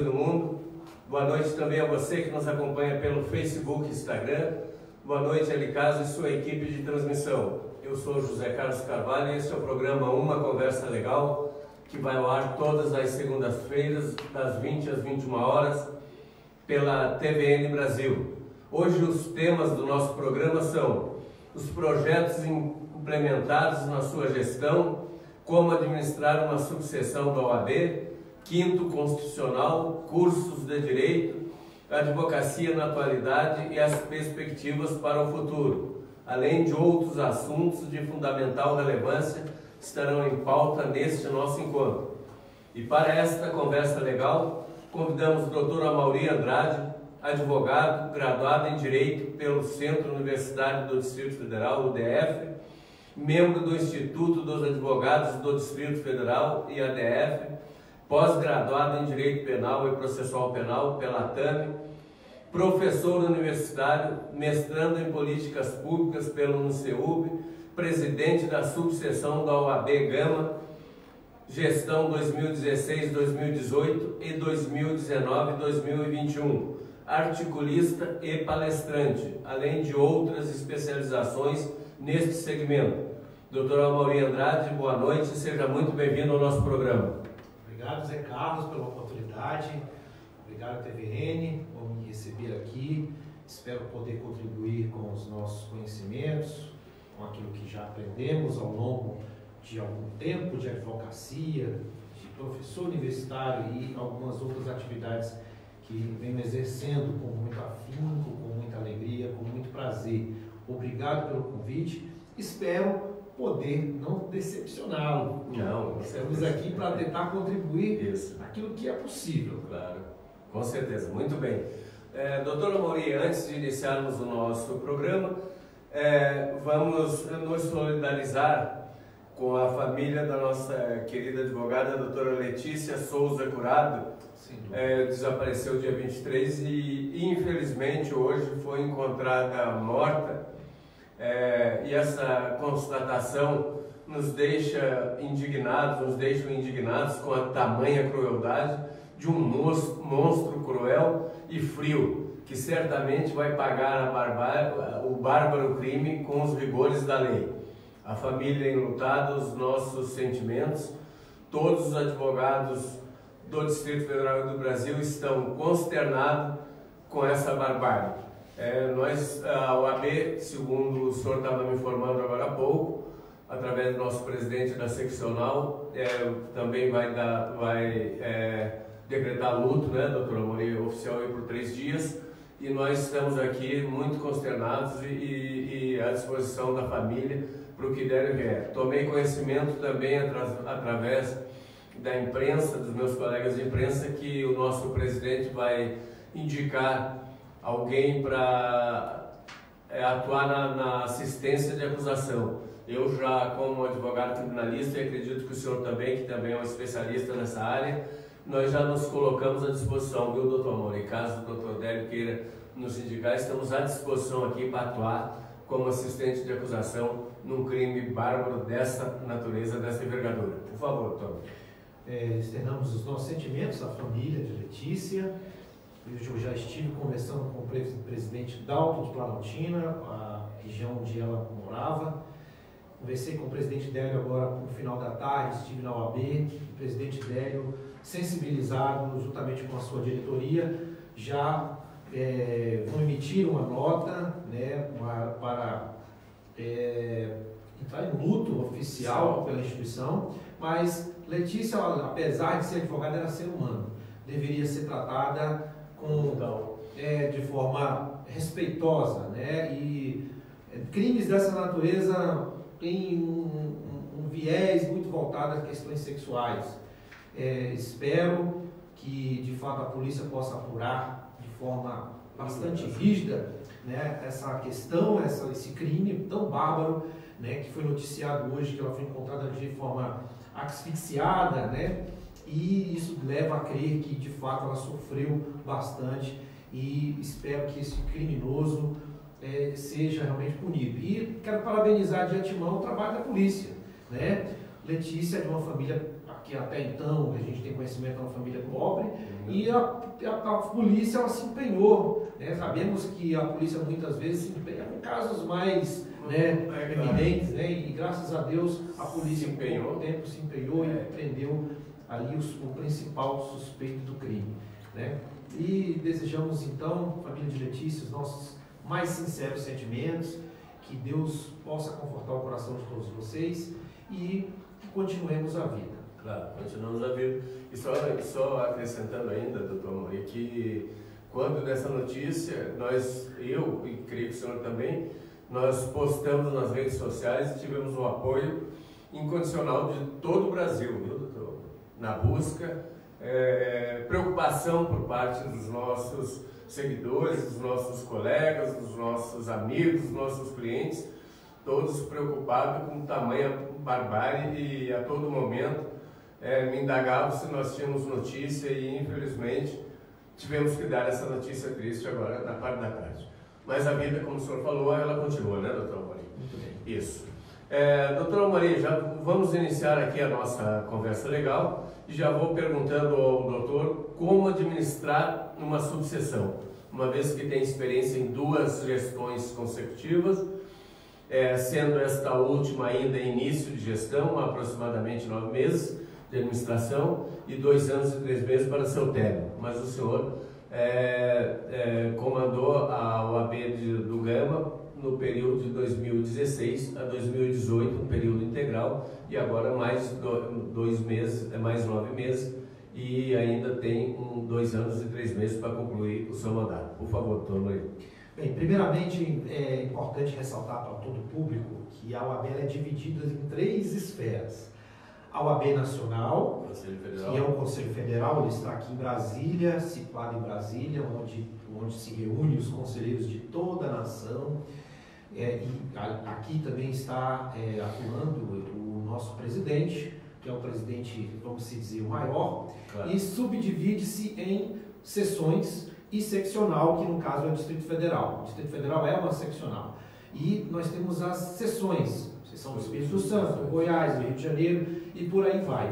do mundo. Boa noite também a você que nos acompanha pelo Facebook e Instagram. Boa noite, Elicaso e sua equipe de transmissão. Eu sou José Carlos Carvalho e este é o programa Uma Conversa Legal, que vai ao ar todas as segundas-feiras, das 20 às 21 horas, pela TVN Brasil. Hoje os temas do nosso programa são os projetos implementados na sua gestão, como administrar uma subseção da OAB, quinto constitucional, cursos de direito, advocacia na atualidade e as perspectivas para o futuro, além de outros assuntos de fundamental relevância estarão em pauta neste nosso encontro. E para esta conversa legal, convidamos o Dr. Amaury Andrade, advogado, graduado em Direito pelo Centro Universitário do Distrito Federal, UDF, membro do Instituto dos Advogados do Distrito Federal, IADF, pós-graduado em Direito Penal e Processual Penal pela TAME, professor universitário, mestrando em Políticas Públicas pelo UNCEUB, presidente da subseção da OAB Gama, gestão 2016-2018 e 2019-2021, articulista e palestrante, além de outras especializações neste segmento. Dr. Amaury Andrade, boa noite e seja muito bem-vindo ao nosso programa. Obrigado, Zé Carlos, pela oportunidade. Obrigado, TVN, por me receber aqui. Espero poder contribuir com os nossos conhecimentos, com aquilo que já aprendemos ao longo de algum tempo de advocacia, de professor universitário e algumas outras atividades que venho exercendo com muito afinco, com muita alegria, com muito prazer. Obrigado pelo convite. Espero poder não decepcioná-lo. Não, estamos aqui para tentar contribuir aquilo que é possível. Claro, com certeza. Muito bem. Doutor Amaury, antes de iniciarmos o nosso programa, vamos nos solidarizar com a família da nossa querida advogada, a doutora Letícia Souza Curado. Desapareceu dia 23 e infelizmente hoje foi encontrada morta. E essa constatação nos deixa indignados com a tamanha crueldade de um monstro cruel e frio, que certamente vai pagar o bárbaro crime com os rigores da lei. A família enlutada, os nossos sentimentos, todos os advogados do Distrito Federal e do Brasil estão consternados com essa barbárie. A OAB, segundo o senhor estava me informando agora há pouco, através do nosso presidente da seccional, também vai decretar luto, né, doutor Amaury, oficial aí por 3 dias, e nós estamos aqui muito consternados e à disposição da família para o que der e vier. Tomei conhecimento também através da imprensa, dos meus colegas de imprensa, que o nosso presidente vai indicar alguém para atuar na assistência de acusação. Eu já, como advogado criminalista, e acredito que o senhor também, que também é um especialista nessa área, nós já nos colocamos à disposição, viu, doutor Amaury? Caso o doutor Délio queira nos indicar, estamos à disposição aqui para atuar como assistente de acusação num crime bárbaro dessa natureza, dessa envergadura. Por favor, doutor. Externamos os nossos sentimentos à família de Letícia. Eu já estive conversando com o presidente Dalton de Planaltina, a região onde ela morava. Conversei com o presidente Délio agora no final da tarde, estive na OAB. O presidente Délio, sensibilizado juntamente com a sua diretoria, já vão emitir uma nota, né, para entrar em luto oficial pela instituição, mas Letícia, apesar de ser advogada, era ser humano. Deveria ser tratada de forma respeitosa, né? E crimes dessa natureza têm um viés muito voltado a questões sexuais. Espero que de fato a polícia possa apurar de forma bastante rígida, né, essa questão, esse crime tão bárbaro, né, que foi noticiado hoje, que ela foi encontrada de forma asfixiada, né? E isso leva a crer que de fato ela sofreu bastante, e espero que esse criminoso seja realmente punido. E quero parabenizar de antemão o trabalho da polícia, né? Letícia é de uma família que até então a gente tem conhecimento de uma família pobre, e a polícia ela se empenhou, né? Sabemos que a polícia muitas vezes se empenha em casos mais, né, evidentes, né? E graças a Deus a polícia em pouco tempo se empenhou e prendeu ali o principal suspeito do crime, né? E desejamos então, família de Letícia, os nossos mais sinceros sentimentos, que Deus possa confortar o coração de todos vocês e que continuemos a vida. Claro, continuamos a vida. E só acrescentando ainda, doutor Amorim, que quando dessa notícia, eu e creio que o senhor também, nós postamos nas redes sociais e tivemos o apoio incondicional de todo o Brasil, viu, doutor? Na busca, preocupação por parte dos nossos seguidores, dos nossos colegas, dos nossos amigos, dos nossos clientes, todos preocupados com tamanha barbárie e a todo momento me indagavam se nós tínhamos notícia e infelizmente tivemos que dar essa notícia triste agora na parte da tarde. Mas a vida, como o senhor falou, ela continua, né, doutor Amorim? Muito bem. Isso. Doutor Amorim, já vamos iniciar aqui a nossa conversa legal e já vou perguntando ao doutor como administrar uma subseção, uma vez que tem experiência em 2 gestões consecutivas, sendo esta última ainda início de gestão, aproximadamente 9 meses de administração e 2 anos e 3 meses para seu término. Mas o senhor comandou a OAB do Gama no período de 2016 a 2018, um período integral, e agora mais 2 meses, mais 9 meses, e ainda tem 2 anos e 3 meses para concluir o seu mandato. Por favor, doutor Amorim. Bem, primeiramente é importante ressaltar para todo o público que a OAB é dividida em 3 esferas. A OAB Nacional, que é o Conselho Federal, ele está aqui em Brasília, situado em Brasília, onde se reúnem os conselheiros de toda a nação. E aqui também está atuando o nosso presidente, que é o presidente, vamos dizer, o maior, claro. E subdivide-se em seções e seccional, que no caso é o Distrito Federal. O Distrito Federal é uma seccional. E nós temos as seções, seção do Espírito Santo, Goiás, Rio de Janeiro e por aí vai.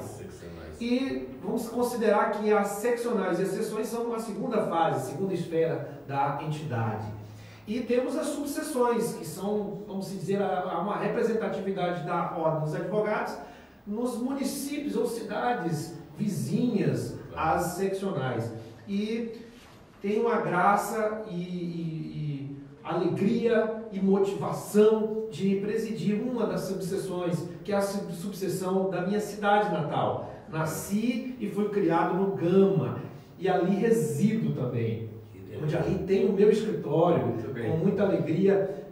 E vamos considerar que as seccionais e as seções são a segunda fase, segunda esfera da entidade. E temos as subseções, que são, vamos dizer, uma representatividade da Ordem dos Advogados nos municípios ou cidades vizinhas às seccionais. E tem uma graça e alegria e motivação de presidir uma das subseções, que é a subseção da minha cidade natal. Nasci e fui criado no Gama, e ali resido também, onde ali tem o meu escritório, com muita alegria.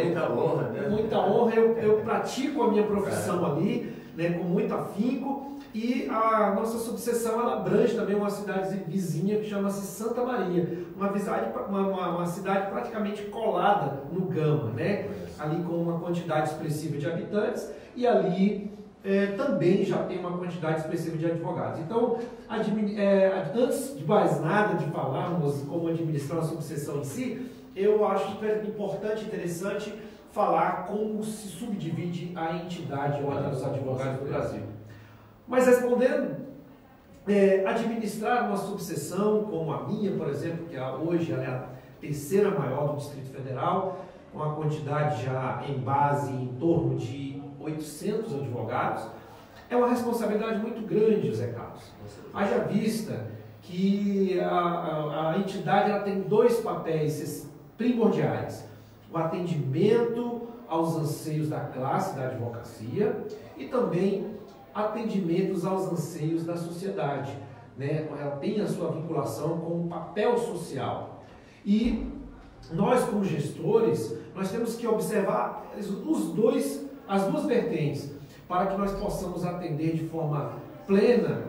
Muita honra, né? Muita honra, eu pratico a minha profissão ali, né, com muito afinco, e a nossa subseção ela abrange também uma cidade vizinha que chama-se Santa Maria, uma cidade praticamente colada no Gama, né? Ali com uma quantidade expressiva de habitantes, e ali também já tem uma quantidade expressiva de advogados. Então, antes de mais nada de falarmos como administrar uma subseção em si, eu acho importante e interessante falar como se subdivide a entidade Ordem dos Advogados do Brasil. Mas respondendo, administrar uma subseção como a minha, por exemplo, que hoje ela é a terceira maior do Distrito Federal, com uma quantidade já em base em torno de 800 advogados, é uma responsabilidade muito grande, José Carlos. Haja vista que a entidade ela tem 2 papéis primordiais: o atendimento aos anseios da classe da advocacia e também atendimentos aos anseios da sociedade, né? Ela tem a sua vinculação com o papel social. E nós, como gestores, nós temos que observar as 2 vertentes, para que nós possamos atender de forma plena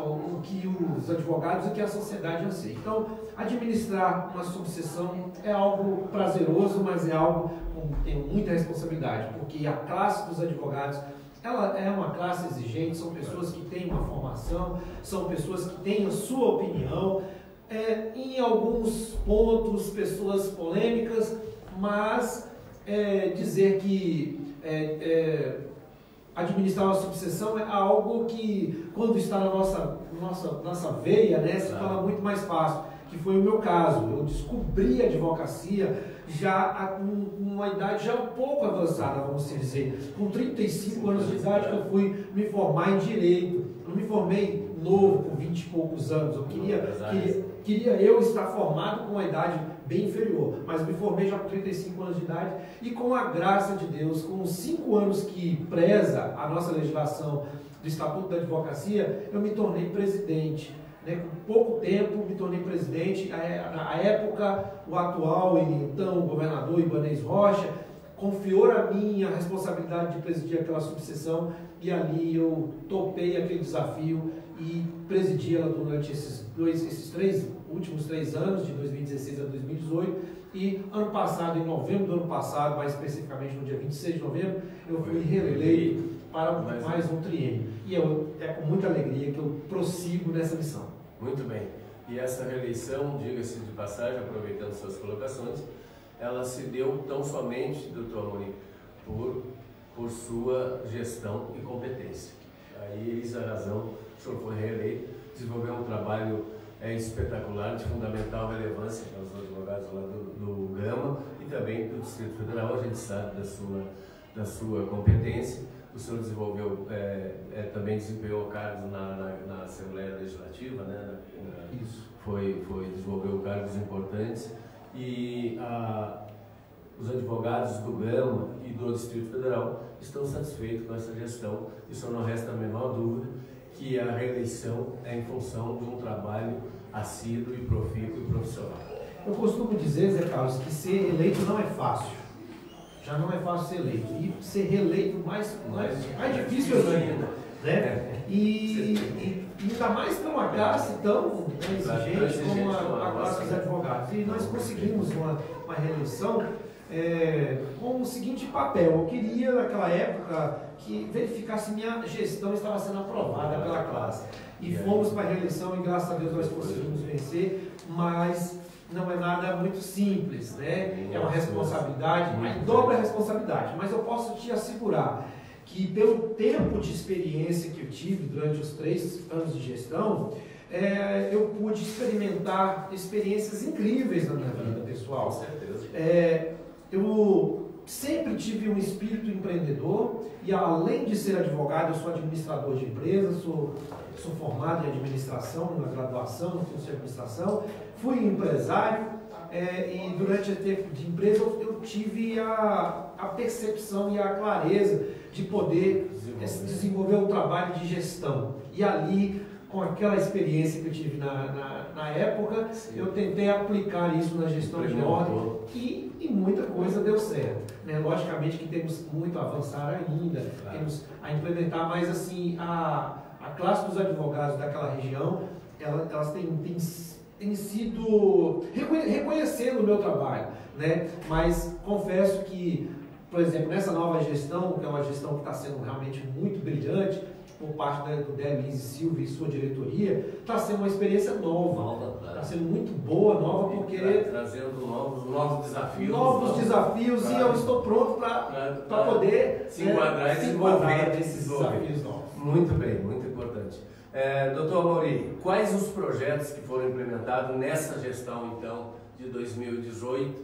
o que os advogados e que a sociedade anseia. Então, administrar uma subseção é algo prazeroso, mas é algo que tem muita responsabilidade, porque a classe dos advogados ela é uma classe exigente, são pessoas que têm uma formação, são pessoas que têm a sua opinião, em alguns pontos, pessoas polêmicas, mas dizer que administrar uma subseção é algo que, quando está na nossa veia, né, se torna muito mais fácil, que foi o meu caso. Eu descobri a advocacia já com uma idade já um pouco avançada, vamos dizer. Com 35 anos de idade que eu fui me formar em Direito. Não me formei novo, com 20 e poucos anos. Eu queria eu estar formado com uma idade bem inferior, mas me formei já com 35 anos de idade e com a graça de Deus, com os 5 anos que preza a nossa legislação do Estatuto da Advocacia, eu me tornei presidente. Né? Com pouco tempo me tornei presidente. Na época, o atual e então o governador Ibanez Rocha confiou a mim a responsabilidade de presidir aquela subseção e ali eu topei aquele desafio e presidi ela durante esses últimos 3 anos, de 2016 a 2018, e ano passado, em novembro do ano passado, mais especificamente no dia 26 de novembro, eu fui reeleito para mais um triênio. E é com muita alegria que eu prossigo nessa missão. Muito bem. E essa reeleição, diga-se de passagem, aproveitando suas colocações, ela se deu tão somente, doutor Amorim, por sua gestão e competência. Aí, eis a razão, o senhor foi reeleito, desenvolveu um trabalho espetacular, de fundamental relevância para os advogados lá do Gama e também do Distrito Federal. A gente sabe da sua competência. O senhor desenvolveu, também desempenhou cargos na Assembleia Legislativa, né? Isso. Desenvolveu cargos importantes e os advogados do Gama e do Distrito Federal estão satisfeitos com essa gestão. Isso não resta a menor dúvida que a reeleição é em função de um trabalho assíduo e profícuo e profissional. Eu costumo dizer, Zé Carlos, que ser eleito não é fácil. Já não é fácil ser eleito. E ser reeleito mais difícil ainda. Né? E ainda mais para uma classe tão exigente como a classe dos advogados. E nós conseguimos uma reeleição com o seguinte papel: eu queria, naquela época, que verificasse se minha gestão estava sendo aprovada pela classe. E fomos para a reeleição e, graças a Deus, nós conseguimos vencer, mas não é nada muito simples, né? É uma responsabilidade, uma dobra responsabilidade, mas eu posso te assegurar que, pelo tempo de experiência que eu tive durante os 3 anos de gestão, eu pude experimentar experiências incríveis na minha vida pessoal. Com certeza. Eu sempre tive um espírito empreendedor e, além de ser advogado, eu sou administrador de empresas, sou formado em administração, na graduação, no curso de administração, fui empresário e durante o tempo de empresa eu tive a percepção e a clareza de poder desenvolver um trabalho de gestão. E ali, com aquela experiência que eu tive na época, eu tentei aplicar isso na gestão de ordem e muita coisa deu certo. Né? Logicamente que temos muito a avançar ainda, temos a implementar, mas assim, a classe dos advogados daquela região, elas têm sido reconhecendo o meu trabalho, né? Mas confesso que, por exemplo, nessa nova gestão, que é uma gestão que está sendo realmente muito brilhante, por parte do Denise Silva e sua diretoria, está sendo uma experiência nova. Está sendo muito boa, nova, porque trazendo novos desafios. Novos desafios, e eu estou pronto para poder se enquadrar e desenvolver esses desafios novos. Muito bem, muito importante. Doutor Amorim, quais os projetos que foram implementados nessa gestão, então, de 2018,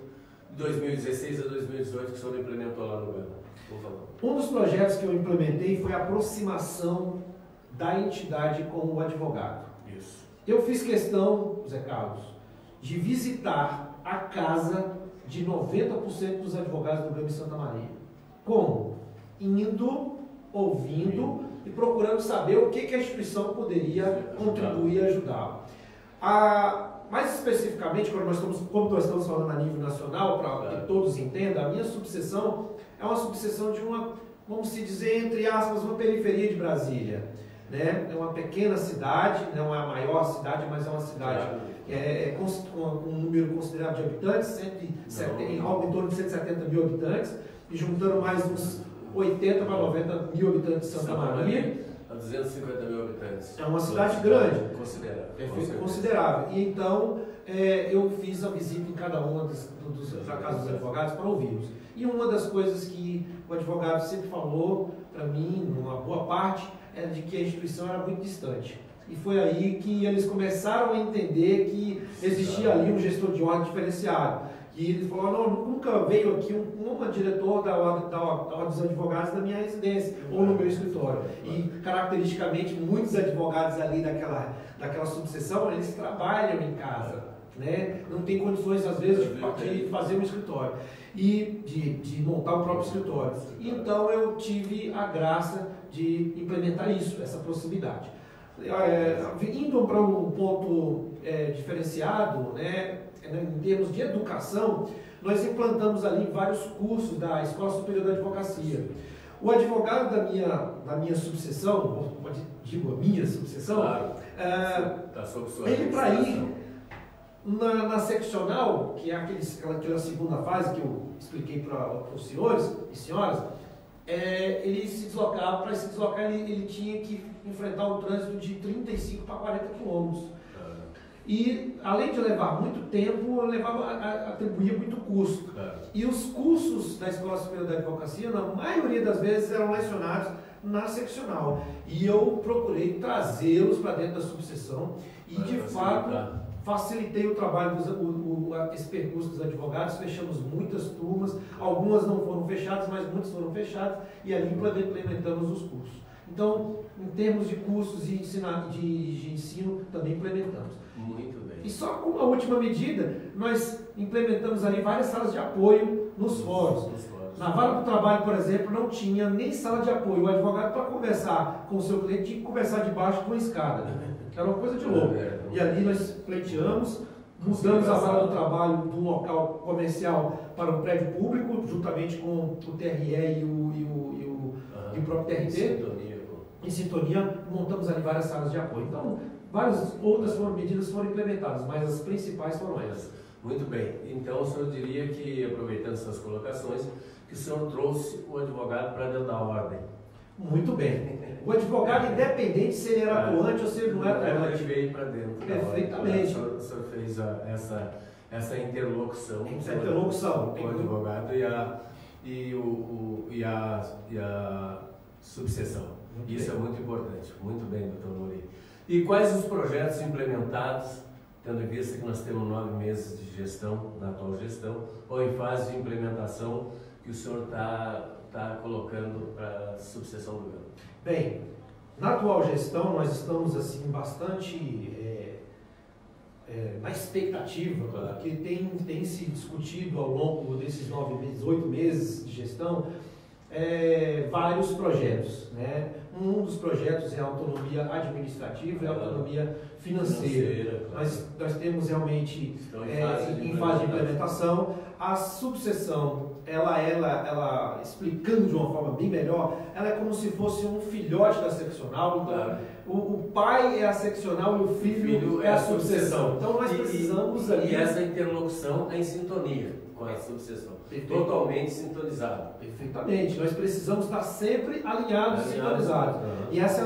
2016 a 2018, que o senhor implementou lá no Gama? Por favor. Um dos projetos que eu implementei foi a aproximação da entidade com o advogado. Isso. Eu fiz questão, Zé Carlos, de visitar a casa de 90% dos advogados do Gama e Santa Maria. Como? Indo, ouvindo e procurando saber o que a instituição poderia contribuir e ajudá-lo. Mais especificamente, como nós estamos falando a nível nacional, para que todos entendam, a minha subseção é uma subseção de vamos se dizer, entre aspas, uma periferia de Brasília. Né? É uma pequena cidade, não é a maior cidade, mas é uma cidade com um número considerável de habitantes, algo em torno de 170 mil habitantes, e juntando mais uns 80 para 90 mil habitantes de Santa Maria. 250 mil habitantes. É uma cidade grande. Considerável. Considerável. E então, eu fiz a visita em cada uma dos casas dos advogados para ouvi-los. E uma das coisas que o advogado sempre falou para mim, numa boa parte, era de que a instituição era muito distante. E foi aí que eles começaram a entender que existia ali um gestor de ordem diferenciado. E ele falou, não, nunca veio aqui um diretor da ordem dos advogados da minha residência ou no meu escritório. E, caracteristicamente, muitos advogados ali daquela subseção, eles trabalham em casa, né? Não tem condições, às vezes, de fazer um escritório e de montar o próprio escritório. Então, eu tive a graça de implementar isso, essa proximidade. Indo para um ponto diferenciado, né? Em termos de educação, nós implantamos ali vários cursos da Escola Superior da Advocacia. O advogado da minha subseção, digo a minha subseção, claro, ele para ir na seccional, que é aquela segunda fase que eu expliquei para os senhores e senhoras, ele se deslocava, para se deslocar ele tinha que enfrentar um trânsito de 35 para 40 quilômetros. E, além de levar muito tempo, atribuía muito custo. E os cursos da Escola Superior da Advocacia, na maioria das vezes, eram lecionados na seccional. E eu procurei trazê-los para dentro da subseção e, de fato, facilitei o trabalho, esse percurso dos advogados. Fechamos muitas turmas, algumas não foram fechadas, mas muitas foram fechadas, e ali implementamos os cursos. Então, em termos de cursos de ensino, também implementamos. Muito bem. E só com a última medida, nós implementamos ali várias salas de apoio nos fóruns. Na vara do trabalho, por exemplo, não tinha nem sala de apoio. O advogado, para conversar com o seu cliente, tinha que conversar debaixo de uma escada. Era uma coisa de louco. E ali nós pleiteamos, mudamos a vara do trabalho do local comercial para um prédio público, juntamente com o TRE e o próprio TRT. Em sintonia, montamos ali várias salas de apoio. Então, várias outras medidas foram implementadas, mas as principais foram essas. Muito bem. Então, o senhor diria que, aproveitando essas colocações, que o senhor trouxe o advogado para dentro da ordem. Muito bem. O advogado, independente se ele era atuante ou se ele não era atuante. Ele veio para dentro. Perfeitamente. O senhor fez essa interlocução com o advogado e a subseção. Isso é muito importante. Muito bem, doutor Mori. E quais os projetos implementados, tendo em vista que nós temos 9 meses de gestão, na atual gestão, ou em fase de implementação, que o senhor está colocando para a subseção do governo? Bem, na atual gestão nós estamos assim bastante na expectativa, porque tem se discutido ao longo desses 9 meses, 8 meses de gestão, vários projetos, né? Um dos projetos é a autonomia administrativa e a autonomia financeira. Nós temos realmente em fase de implementação. A subseção, ela explicando de uma forma bem melhor, ela é como se fosse um filhote da seccional. Claro. O pai é a seccional e o filho é a subseção. Então nós precisamos ali. E essa interlocução é em sintonia com a subseção. Totalmente sintonizado. Perfeitamente. Nós precisamos estar sempre alinhados e sintonizados. E esse é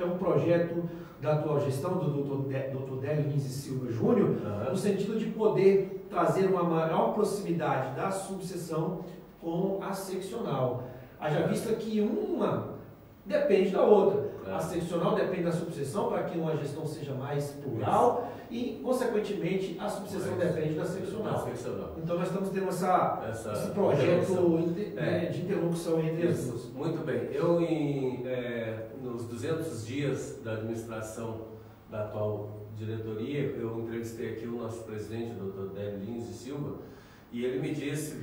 um projeto da atual gestão do Dr. Délio Lins e Silva Júnior, no sentido de poder trazer uma maior proximidade da subseção com a seccional. Haja vista que uma depende da outra. A seccional depende da subseção para que uma gestão seja mais plural e, consequentemente, a subseção depende da seccional. Então, nós estamos tendo esse projeto de interlocução entre as duas. Muito bem. Eu, nos 200 dias da administração da atual diretoria, eu entrevistei aqui o nosso presidente, o Dr. Délio Lins e Silva, e ele me disse,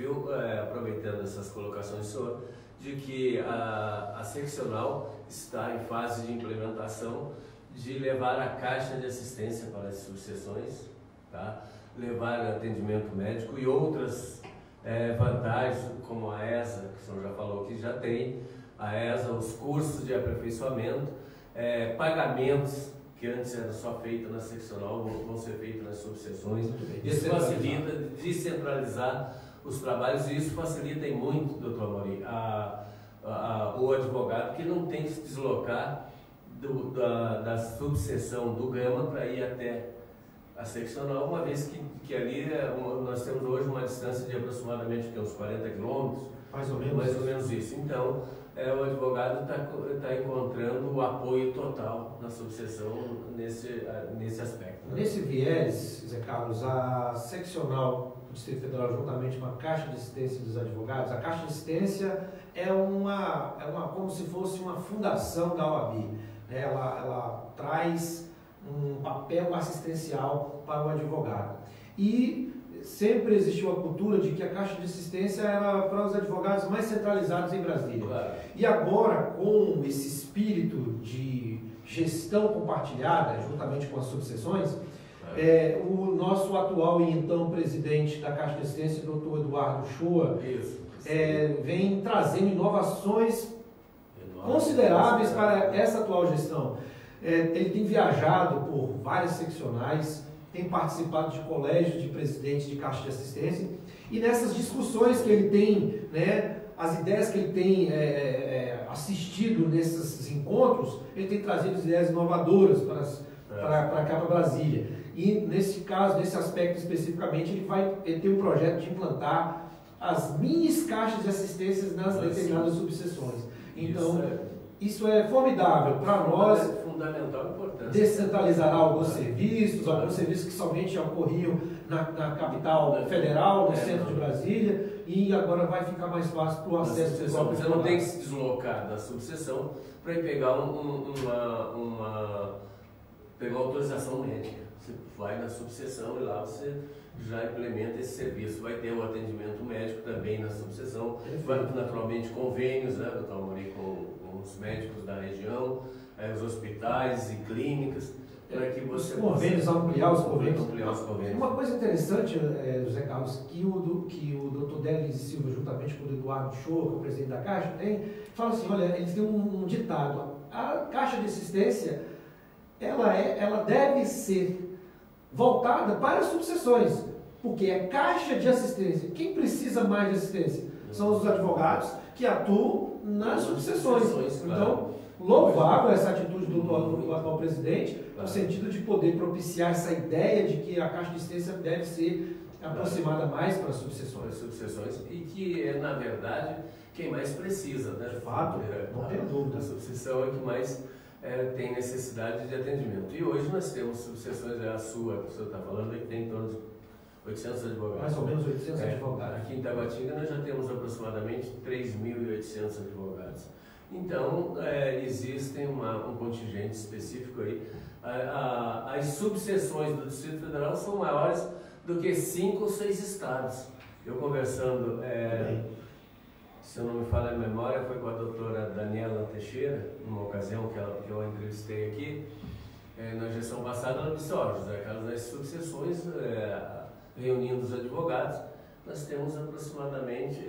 aproveitando essas colocações do senhor, de que a seccional está em fase de implementação de levar a caixa de assistência para as subseções, tá? Levar atendimento médico e outras vantagens, como a ESA, que o senhor já falou que já tem, a ESA, os cursos de aperfeiçoamento, pagamentos que antes era só feito na seccional, vão ser feitos nas subseções. Isso facilita descentralizar os trabalhos e isso facilita muito, doutor Mori, o advogado que não tem que se deslocar da subseção do Gama para ir até a seccional, uma vez que ali nós temos hoje uma distância de aproximadamente uns 40 quilômetros, mais ou menos isso. Então, o advogado está encontrando o apoio total na subseção nesse aspecto. Nesse viés, Zé Carlos, a seccional do Distrito Federal, juntamente com a Caixa de Assistência dos Advogados, a Caixa de Assistência é como se fosse uma fundação da OAB. Ela traz um papel assistencial para o advogado. E sempre existiu a cultura de que a Caixa de Assistência era para os advogados mais centralizados em Brasília. Claro. E agora, com esse espírito de gestão compartilhada, juntamente com as subseções, o nosso atual e então presidente da Caixa de Assistência, Dr. Eduardo Shoa, vem trazendo inovações consideráveis para essa atual gestão. Ele tem viajado por várias seccionais, tem participado de colégios de presidentes de Caixa de Assistência, e nessas discussões que ele tem, as ideias que ele tem assistido nesses encontros, ele tem trazido ideias inovadoras para cá, para Brasília. E nesse caso, nesse aspecto especificamente, ele tem um projeto de implantar as mini caixas de assistência nas determinadas subseções. Então, isso é formidável para nós. É fundamental importância. Descentralizará alguns serviços que somente ocorriam na capital federal, no centro de Brasília, e agora vai ficar mais fácil para o acesso pessoal. Você não tem que se deslocar da subseção para ir pegar pegar autorização médica. Você vai na subseção e lá você já implementa esse serviço. Vai ter o atendimento médico também na subseção, vai naturalmente convênios, doutor Amorim, com os médicos da região, os hospitais e clínicas, para que você possa ampliar os convênios. Uma coisa interessante, José Carlos, que o doutor Delis Silva, juntamente com o Eduardo Shoa, que é o presidente da Caixa, fala assim, olha, eles têm um ditado, a Caixa de Assistência, ela deve ser voltada para as subseções, porque é Caixa de Assistência. Quem precisa mais de assistência? São os advogados que atuam nas subseções. Então, louvável essa atitude do atual presidente, no sentido de poder propiciar essa ideia de que a Caixa de Assistência deve ser aproximada mais para as subseções. E que na verdade, quem mais precisa, De fato, não tem dúvida. A subseção é que mais tem necessidade de atendimento. E hoje nós temos subseções, a sua, que o senhor está falando, que tem em torno de 800 advogados. Mais ou menos 800 advogados. Aqui em Taguatinga nós já temos aproximadamente 3.800 advogados. Então, existem um contingente específico aí. As subseções do Distrito Federal são maiores do que 5 ou 6 estados. Eu conversando, se eu não me falha a memória, foi com a doutora Daniela Teixeira, numa ocasião que eu a entrevistei aqui, na gestão passada, ela disse, José Carlos, nas subseções, reunindo os advogados, nós temos aproximadamente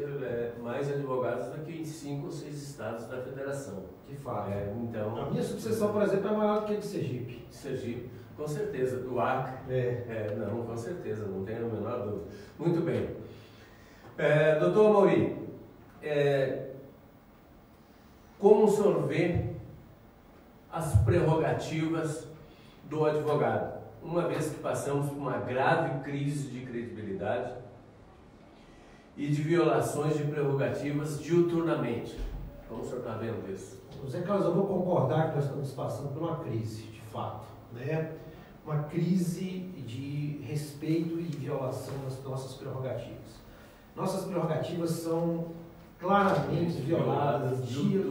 mais advogados do que em 5 ou 6 estados da federação. De fato. Então, a minha subseção, por exemplo, é maior do que a de Sergipe. Sergipe, com certeza. Do Acre. Não, com certeza, não tenho a menor dúvida. Muito bem. Doutor Amorim, como o senhor vê as prerrogativas do advogado, uma vez que passamos por uma grave crise de credibilidade e de violações de prerrogativas diuturnamente? Como o senhor está vendo isso? José Carlos, eu vou concordar que nós estamos passando por uma crise, de fato, uma crise de respeito e violação das nossas prerrogativas. Nossas prerrogativas são claramente violadas dia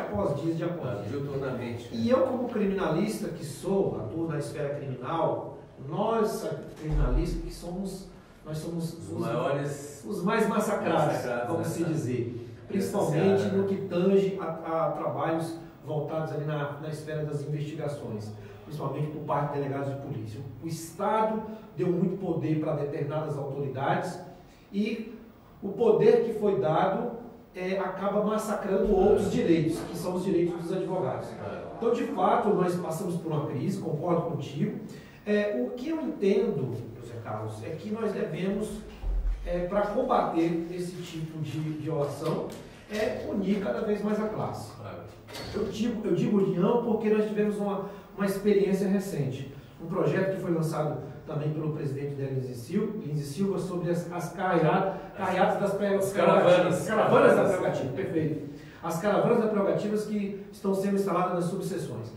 após dia. Diuturnamente. E eu, como criminalista que sou, atuo na esfera criminal, nós criminalistas que somos os mais massacrados, vamos se dizer. Principalmente no que tange a trabalhos voltados ali na esfera das investigações, principalmente por parte de delegados de polícia. O Estado deu muito poder para determinadas autoridades e o poder que foi dado acaba massacrando outros direitos, que são os direitos dos advogados. Então, de fato, nós passamos por uma crise, concordo contigo. O que eu entendo, José Carlos, é que nós devemos, para combater esse tipo de violação, é unir cada vez mais a classe. Eu digo união porque nós tivemos uma experiência recente. Um projeto que foi lançado também pelo presidente Lins Silva sobre as carreatas das prerrogativas. Caravanas da prerrogativa, perfeito. As caravanas da prerrogativas que estão sendo instaladas nas subseções.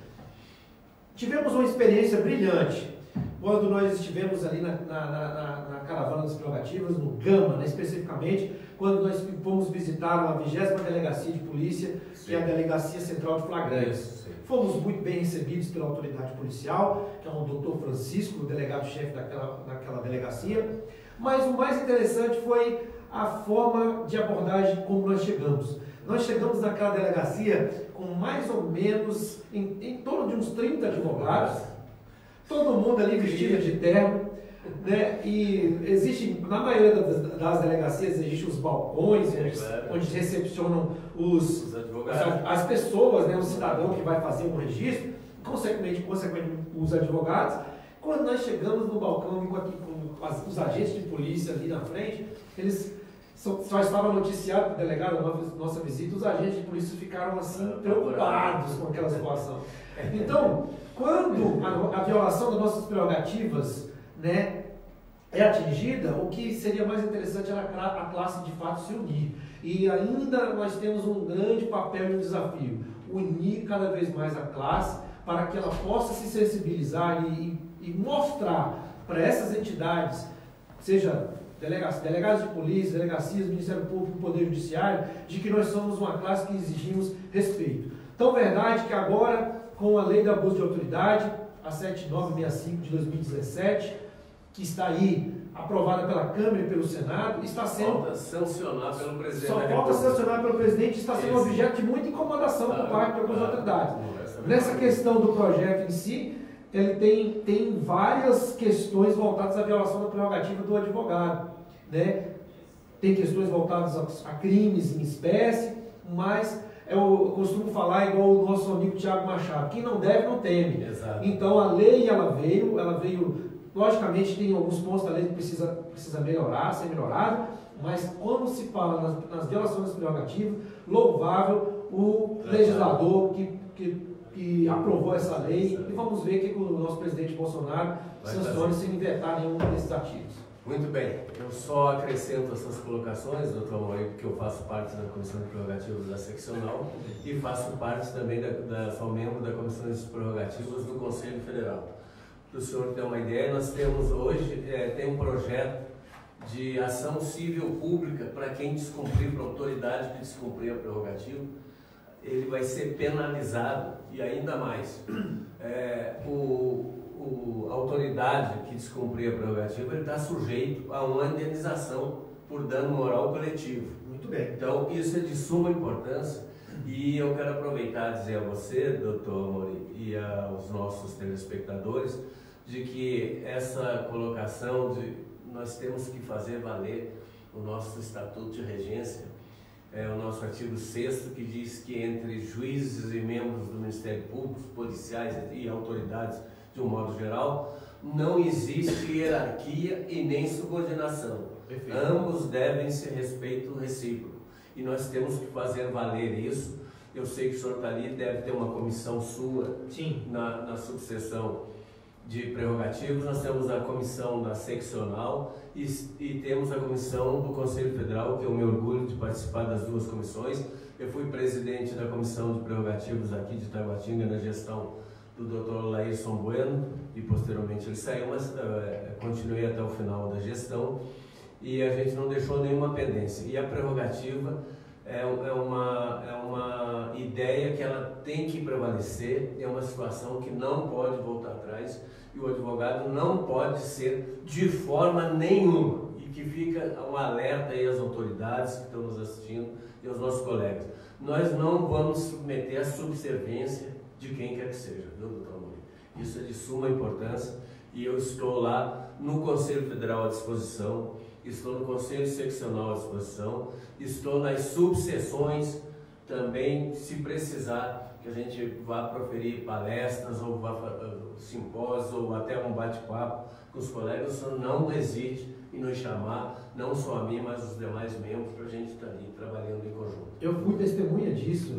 Tivemos uma experiência brilhante quando nós estivemos ali na caravana das prerrogativas, no Gama, né, especificamente, quando nós fomos visitar a 20ª Delegacia de Polícia, que é a Delegacia Central de Flagrantes. Fomos muito bem recebidos pela autoridade policial, que é o Dr. Francisco, o delegado-chefe daquela delegacia. Mas o mais interessante foi a forma de abordagem como nós chegamos. Nós chegamos naquela delegacia com mais ou menos, em torno de uns 30 advogados, todo mundo ali vestido de terno, né? E existe, na maioria das delegacias, existem os balcões, onde recepcionam os advogados, as pessoas, né? O cidadão que vai fazer um registro, consequentemente os advogados. Quando nós chegamos no balcão com os agentes de polícia ali na frente, eles só estava noticiado para o delegado da nossa visita, os agentes de polícia ficaram assim preocupados com aquela situação. Então, quando a violação das nossas prerrogativas, né, é atingida, o que seria mais interessante era a classe de fato se unir. E ainda nós temos um grande papel e um desafio: unir cada vez mais a classe para que ela possa se sensibilizar e mostrar para essas entidades, seja delegados de polícia, delegacias, Ministério Público, Poder Judiciário, de que nós somos uma classe que exigimos respeito. Tão verdade que agora, com a Lei do Abuso de Autoridade, a 7965 de 2017, que está aí aprovada pela Câmara e pelo Senado, está sendo... Falta sancionar pelo presidente. Só falta sancionar pelo presidente e está sendo objeto de muita incomodação por parte de algumas autoridades. Nessa questão do projeto em si, ele tem várias questões voltadas à violação da prerrogativa do advogado, né? Tem questões voltadas a crimes em espécie, mas eu costumo falar igual o nosso amigo Tiago Machado: quem não deve não teme. Exato. Então a lei ela veio, logicamente tem alguns pontos da lei que precisa melhorar, ser melhorado, mas quando se fala nas violações das prerrogativas, louvável o legislador que aprovou essa lei, e vamos ver que o nosso presidente Bolsonaro sancione sem vetar nenhum desses artigos. Muito bem, eu só acrescento essas colocações, doutor Amorim, porque eu faço parte da Comissão de Prerrogativas da Seccional e faço parte também sou membro da Comissão de Prerrogativas do Conselho Federal. Para o senhor ter uma ideia, nós temos hoje tem um projeto de ação civil pública para quem descumprir, para a autoridade que descumprir a prerrogativa, ele vai ser penalizado, e ainda mais, a autoridade que descumprir a prerrogativa, ele está sujeito a uma indenização por dano moral coletivo. Muito bem. Então, isso é de suma importância, e eu quero aproveitar e dizer a você, doutor Amorim, e aos nossos telespectadores, de que essa colocação de nós temos que fazer valer o nosso Estatuto de Regência, o nosso artigo 6º, que diz que entre juízes e membros do Ministério Público, policiais e autoridades de um modo geral, não existe hierarquia e nem subordinação. Perfeito. Ambos devem ser respeito recíproco. E nós temos que fazer valer isso. Eu sei que o senhor está ali, deve ter uma comissão sua. Sim. Na subseção de prerrogativos. Nós temos a comissão da seccional e temos a comissão do Conselho Federal, que eu me orgulho de participar das duas comissões. Eu fui presidente da comissão de prerrogativos aqui de Taguatinga na gestão do Dr. Laírson Bueno, e posteriormente ele saiu, mas continuei até o final da gestão, e a gente não deixou nenhuma pendência. E a prerrogativa é uma ideia que ela tem que prevalecer, é uma situação que não pode voltar atrás, e o advogado não pode ser de forma nenhuma, e que fica um alerta aí às autoridades que estão nos assistindo e aos nossos colegas. Nós não vamos submeter à subserviência de quem quer que seja, viu, doutor Amorim? Isso é de suma importância, e eu estou lá no Conselho Federal à disposição, estou no Conselho Seccional à disposição, estou nas subseções também, se precisar, que que a gente vá proferir palestras, ou vá simpósios, ou até um bate-papo com os colegas, o senhor não hesite em nos chamar, não só a mim, mas os demais membros, para a gente estar ali trabalhando em conjunto. Eu fui testemunha disso,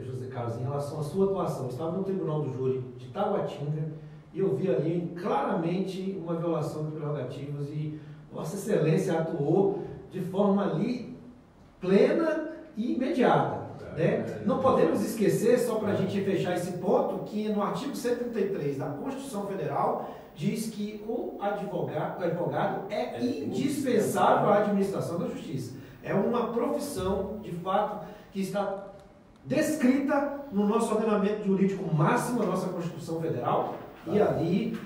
José Carlos, em relação à sua atuação. Eu estava no Tribunal do Júri de Taguatinga e eu vi ali claramente uma violação de prerrogativas e Vossa Excelência atuou de forma ali plena e imediata. Né? Não podemos esquecer, só para a gente fechar esse ponto, que no artigo 133 da Constituição Federal diz que o advogado é indispensável à administração da justiça. É uma profissão, de fato, que está descrita no nosso ordenamento jurídico máximo, a nossa Constituição Federal, e ali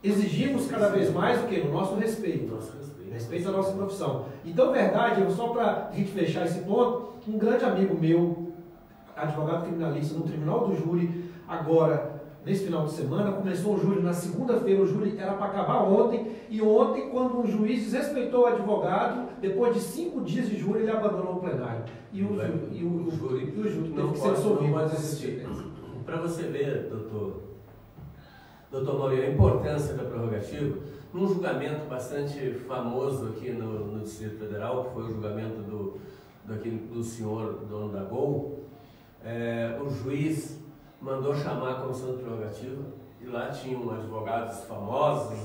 exigimos cada vez mais o quê? O nosso respeito. Respeito à nossa profissão. Então, verdade, só para a gente fechar esse ponto, um grande amigo meu, advogado criminalista no Tribunal do Júri, agora, nesse final de semana, começou o júri na segunda-feira, o júri era para acabar ontem, e ontem, quando um juiz desrespeitou o advogado, depois de 5 dias de júri, ele abandonou o plenário. E o júri teve que ser absolvido. Não pode existir. Para você ver, doutor Mauri, a importância da prerrogativa, num julgamento bastante famoso aqui no Distrito Federal, que foi o julgamento do senhor dono da Gol, o juiz mandou chamar a comissão de prerrogativa e lá tinham advogados famosos,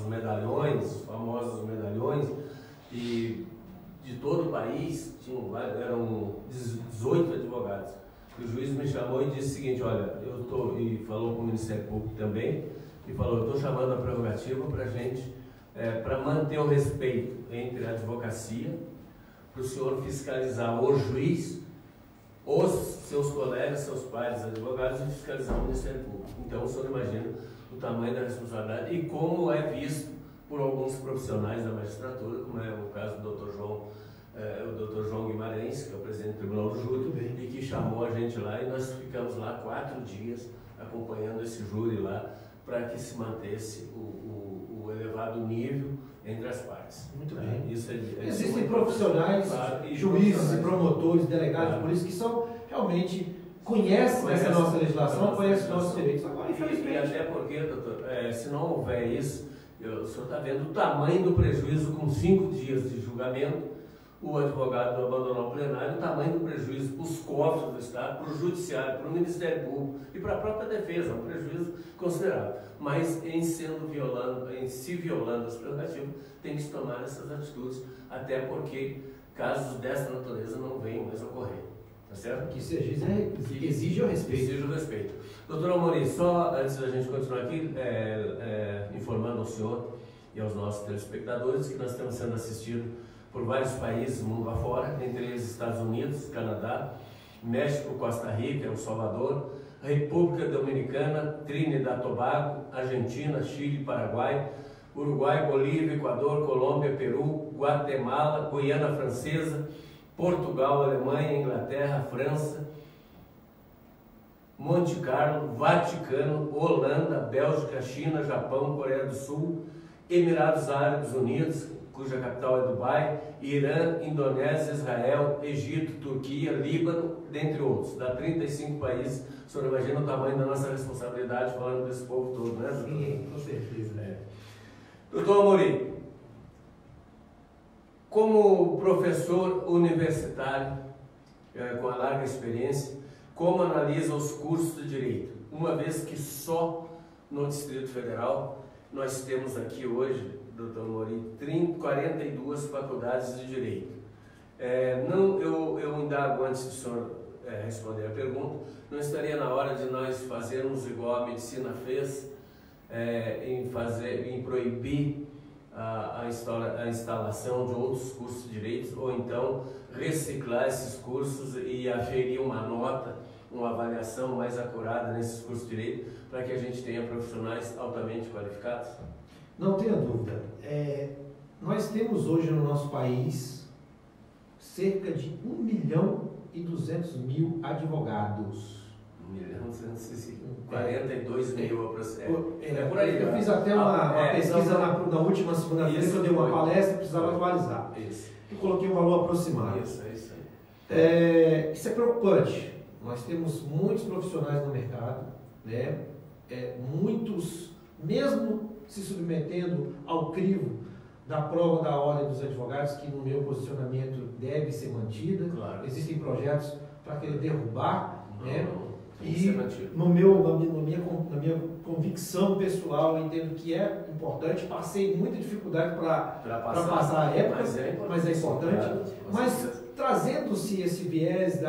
famosos medalhões, e de todo o país, eram 18 advogados. E o juiz me chamou e disse o seguinte: olha, e falou com o Ministério Público também, e falou: eu estou chamando a prerrogativa para a gente, para manter o respeito entre a advocacia, para o senhor fiscalizar o juiz, os seus colegas, seus pares advogados, e fiscalizar o Ministério Público. Então o senhor imagina o tamanho da responsabilidade e como é visto por alguns profissionais da magistratura, como é o caso do Dr. João Guimarães, que é o presidente do Tribunal do Júri, e que chamou a gente lá, e nós ficamos lá 4 dias acompanhando esse júri lá, para que se mantesse o elevado nível entre as partes. Muito bem. Isso existem profissionais, juízes e promotores, delegados de polícia, que são realmente conhecem essa nossa legislação, conhecem os nossos direitos. Agora, infelizmente. E até porque, doutor, se não houver isso, o senhor está vendo o tamanho do prejuízo com 5 dias de julgamento. O advogado abandonou o plenário, o tamanho do prejuízo para os cofres do Estado, para o Judiciário, para o Ministério Público e para a própria defesa, um prejuízo considerável. Mas em se violando as prerrogativas, tem que se tomar essas atitudes, até porque casos dessa natureza não venham mais ocorrer. Tá certo? Que exige o respeito. Exige o respeito. Doutor Amorim, só antes da gente continuar aqui, informando ao senhor e aos nossos telespectadores que nós estamos sendo assistidos por vários países mundo afora, entre eles Estados Unidos, Canadá, México, Costa Rica, El Salvador, República Dominicana, Trinidad e Tobago, Argentina, Chile, Paraguai, Uruguai, Bolívia, Equador, Colômbia, Peru, Guatemala, Guiana Francesa, Portugal, Alemanha, Inglaterra, França, Monte Carlo, Vaticano, Holanda, Bélgica, China, Japão, Coreia do Sul, Emirados Árabes Unidos, cuja capital é Dubai, Irã, Indonésia, Israel, Egito, Turquia, Líbano, dentre outros. Dá 35 países. O senhor imagina o tamanho da nossa responsabilidade falando desse povo todo, né? Sim, com certeza. Doutor Amorim, como professor universitário, com a larga experiência, como analisa os cursos de Direito? Uma vez que só no Distrito Federal nós temos aqui hoje, doutor Amorim, 42 faculdades de Direito. Eu indago antes do senhor responder a pergunta, não estaria na hora de nós fazermos igual a medicina fez, em proibir a instalação de outros cursos de Direito, ou então reciclar esses cursos e aferir uma nota, uma avaliação mais acurada nesses cursos de Direito, para que a gente tenha profissionais altamente qualificados? Não tenha dúvida. Nós temos hoje no nosso país cerca de 1.200.000 advogados. 1.242.000 por aí. Eu fiz até uma pesquisa na última segunda-feira, que eu dei uma palestra e precisava atualizar. Isso. Eu coloquei um valor aproximado. Isso aí. Isso é preocupante. Nós temos muitos profissionais no mercado, né? Muitos, mesmo se submetendo ao crivo da prova da ordem dos advogados, que no meu posicionamento deve ser mantida. Claro. Existem projetos para querer derrubar, né? E na minha convicção pessoal, eu entendo que é importante. Passei muita dificuldade para passar a época, mas é importante. Claro. Mas trazendo-se esse viés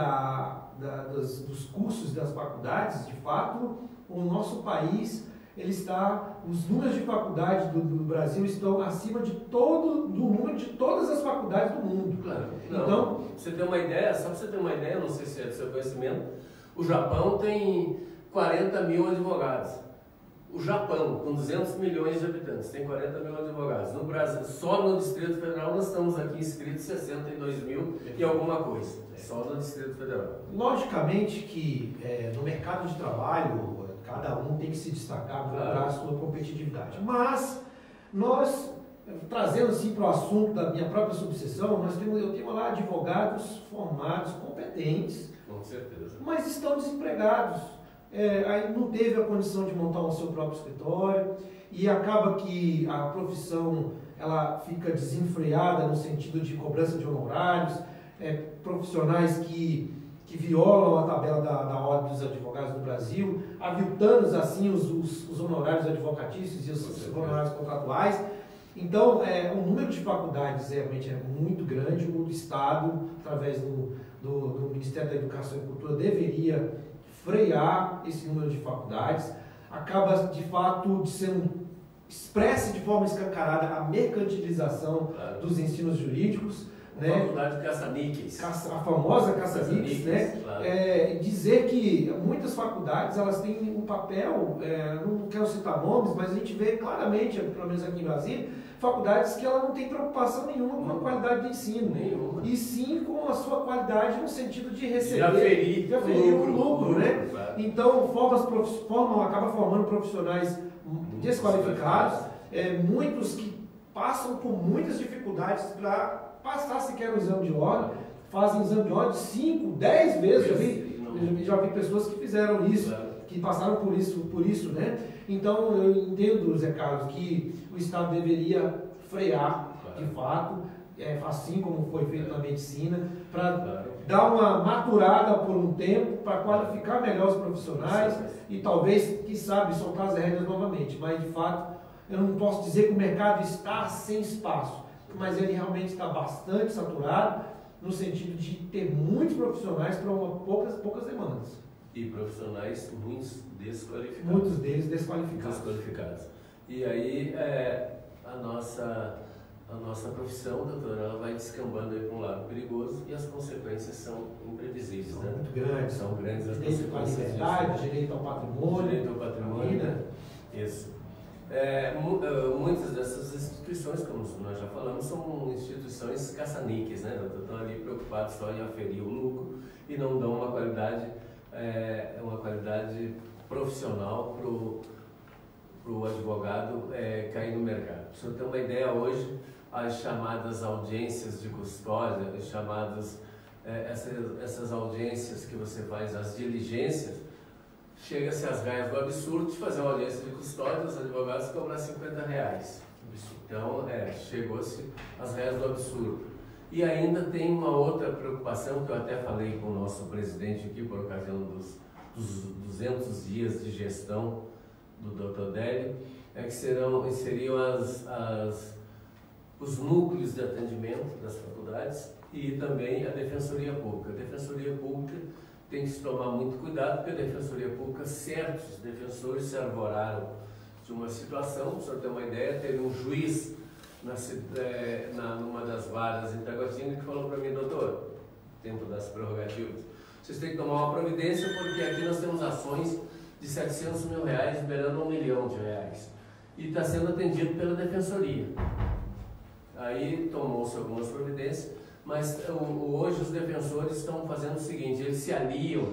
dos cursos das faculdades, de fato, o nosso país, os números de faculdades do Brasil estão acima do número de todas as faculdades do mundo. Claro. Então, você tem uma ideia, só para você ter uma ideia, não sei se é do seu conhecimento, o Japão tem 40 mil advogados. O Japão, com 200 milhões de habitantes, tem 40 mil advogados. No Brasil, só no Distrito Federal, nós estamos aqui inscritos 62 mil e alguma coisa. Só no Distrito Federal. Logicamente que no mercado de trabalho, cada um tem que se destacar para a sua competitividade. Mas nós, trazendo assim para o assunto da minha própria subseção, eu tenho lá advogados formados, competentes, com certeza, mas estão desempregados. Aí não teve a condição de montar o seu próprio escritório e acaba que a profissão ela fica desenfreada no sentido de cobrança de honorários, profissionais que violam a tabela da Ordem dos Advogados do Brasil, aviltando assim os honorários advocatícios e os honorários contratuais. Então, o número de faculdades realmente é muito grande. O Estado, através do Ministério da Educação e Cultura, deveria frear esse número de faculdades. Acaba, de fato, expressa de forma escancarada a mercantilização dos ensinos jurídicos. Né? Faculdade de caça-níqueis. A famosa caça-níqueis, né? Claro. Dizer que muitas faculdades elas têm um papel, não quero citar nomes, mas a gente vê claramente, pelo menos aqui em Brasília, faculdades que ela não tem preocupação nenhuma com a qualidade de ensino. Nenhuma. E sim com a sua qualidade no sentido de receber. De aferir o lucro, né? Claro. Então, acaba formando profissionais desqualificados, muitos que passam por muitas dificuldades para passar sequer o exame de ordem, fazem exame de ordem 5, 10 vezes. Já vi pessoas que fizeram isso, que passaram por isso, né? Então eu entendo, Zé Carlos, que o Estado deveria frear, de fato, assim como foi feito na medicina, para dar uma maturada por um tempo, para qualificar melhor os profissionais e talvez, quem sabe, soltar as rédeas novamente. Mas de fato, eu não posso dizer que o mercado está sem espaço, mas ele realmente está bastante saturado, no sentido de ter muitos profissionais para poucas demandas. E profissionais muitos desqualificados. Muitos deles desqualificados. E aí a nossa profissão, doutora, ela vai descambando para um lado perigoso e as consequências são imprevisíveis. São muito grandes. São grandes as consequências. Direito à liberdade, direito ao patrimônio. Direito ao patrimônio, né? Isso. Muitas dessas instituições, como nós já falamos, são instituições caça-níqueis, né? Estão ali preocupados só em aferir o lucro e não dão uma qualidade profissional para o advogado cair no mercado. Para o senhor ter uma ideia, hoje, as chamadas audiências de custódia, essas audiências que você faz, as diligências, chega-se às raias do absurdo de fazer uma audiência de custódia, os advogados cobram R$50. Então, chegou-se às raias do absurdo. E ainda tem uma outra preocupação que eu até falei com o nosso presidente aqui por ocasião dos 200 dias de gestão do Dr. Délio, que seriam os núcleos de atendimento das faculdades e também a Defensoria Pública. A Defensoria Pública tem que se tomar muito cuidado, porque a Defensoria Pública, certos defensores se arvoraram de uma situação. Para o senhor ter uma ideia, teve um juiz numa das varas em Taguatinga que falou para mim: doutor, tempo das prerrogativas, vocês têm que tomar uma providência, porque aqui nós temos ações de R$700 mil, beirando R$1 milhão, e está sendo atendido pela Defensoria. Aí tomou-se algumas providências, mas hoje os defensores estão fazendo o seguinte: eles se aliam,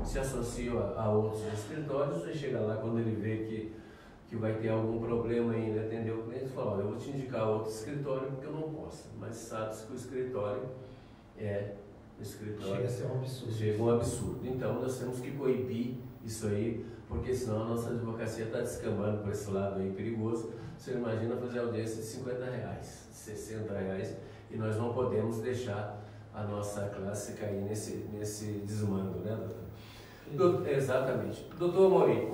se associam a outros escritórios, e chega lá, quando ele vê que vai ter algum problema em atender o cliente, fala: olha, eu vou te indicar outro escritório porque eu não posso. Mas sabe-se que o escritório é no escritório. Chega a ser um absurdo. Chega um absurdo. Então nós temos que coibir isso aí, porque senão a nossa advocacia está descambando por esse lado aí perigoso. Você imagina fazer audiência de R$50, R$60, e nós não podemos deixar a nossa classe cair nesse desmando, né, doutor? Exatamente. Doutor Amorim,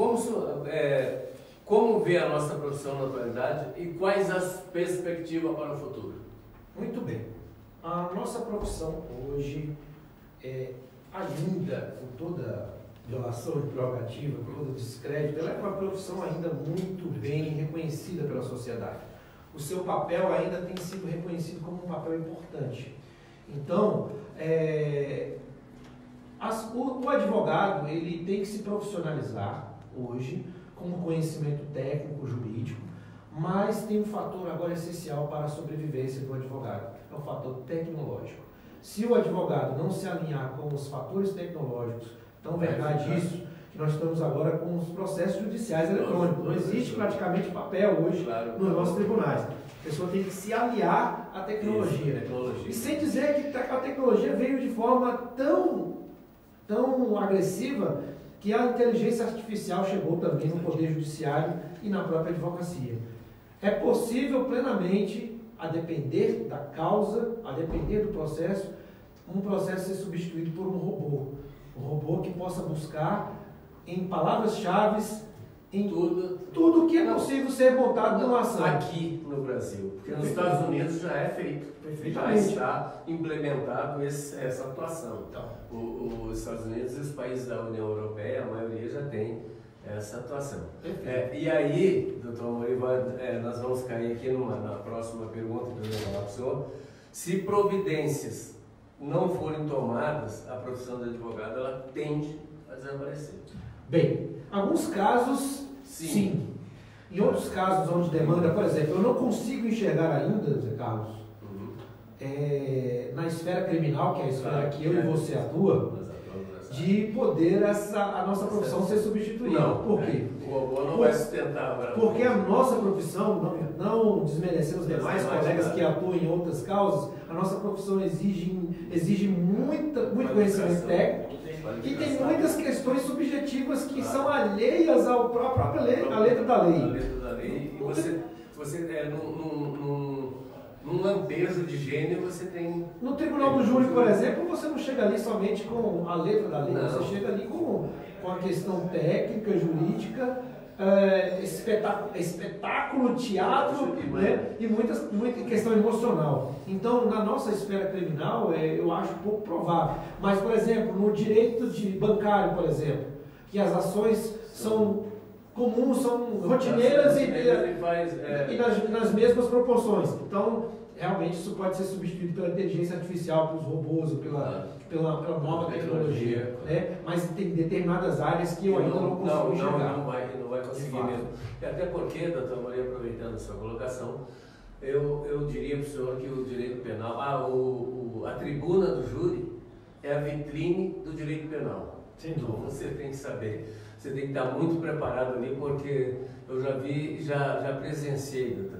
como vê a nossa profissão na atualidade e quais as perspectivas para o futuro? Muito bem. A nossa profissão hoje, ainda com toda violação de prerrogativa, com todo descrédito, ela é uma profissão ainda muito bem reconhecida pela sociedade. O seu papel ainda tem sido reconhecido como um papel importante. Então, o advogado ele tem que se profissionalizar hoje com um conhecimento técnico, jurídico, mas tem um fator agora essencial para a sobrevivência do advogado, é o fator tecnológico. Se o advogado não se alinhar com os fatores tecnológicos, tão verdade isso, que nós estamos agora com os processos judiciais eletrônicos, não existe praticamente papel hoje nos nossos tribunais. A pessoa tem que se aliar à tecnologia. E sem dizer que a tecnologia veio de forma tão agressiva que a inteligência artificial chegou também no Poder Judiciário e na própria advocacia. É possível plenamente, a depender da causa, a depender do processo, um processo ser substituído por um robô. Um robô que possa buscar em palavras-chave em tudo que é possível ser montado numa ação. Aqui no Brasil, porque nos Estados Unidos já é feito, já está implementado essa atuação. Então, os Estados Unidos e os países da União Europeia, a maioria já tem essa atuação. E aí, doutor Amorim, nós vamos cair aqui na próxima pergunta que eu vou falar para o senhor. Se providências não forem tomadas, a profissão do advogado ela tende a desaparecer. Bem, alguns casos, sim. Em outros casos onde demanda, por exemplo, eu não consigo enxergar ainda, Zé Carlos, na esfera criminal, que é a esfera que eu e você atua, de poder a nossa profissão ser substituída. Por quê? O robô não vai sustentar agora. Porque a nossa profissão, não desmerecendo os demais colegas que atuam em outras causas, a nossa profissão exige muito conhecimento técnico e tem muitas questões subjetivas que são alheias à própria letra da lei. A letra da lei. E você num lampejo de gênio, você tem... No tribunal do júri, por exemplo, você não chega ali somente com a letra da lei, você chega ali com a questão técnica, jurídica, espetáculo, teatro, né? E muita questão emocional. Então, na nossa esfera criminal, eu acho pouco provável. Mas, por exemplo, no direito bancário, por exemplo, que as ações são comuns, são rotineiras e nas mesmas proporções. Então, realmente isso pode ser substituído pela inteligência artificial, pelos robôs, ou pela nova tecnologia. Né? Mas tem determinadas áreas que eu ainda não consigo enxergar. Não vai conseguir mesmo. E até porque, doutor Maria, aproveitando a sua colocação, eu diria para o senhor que o direito penal, a tribuna do júri é a vitrine do direito penal. Então você tem que saber, você tem que estar muito preparado ali, porque eu já vi, já presenciei, doutor.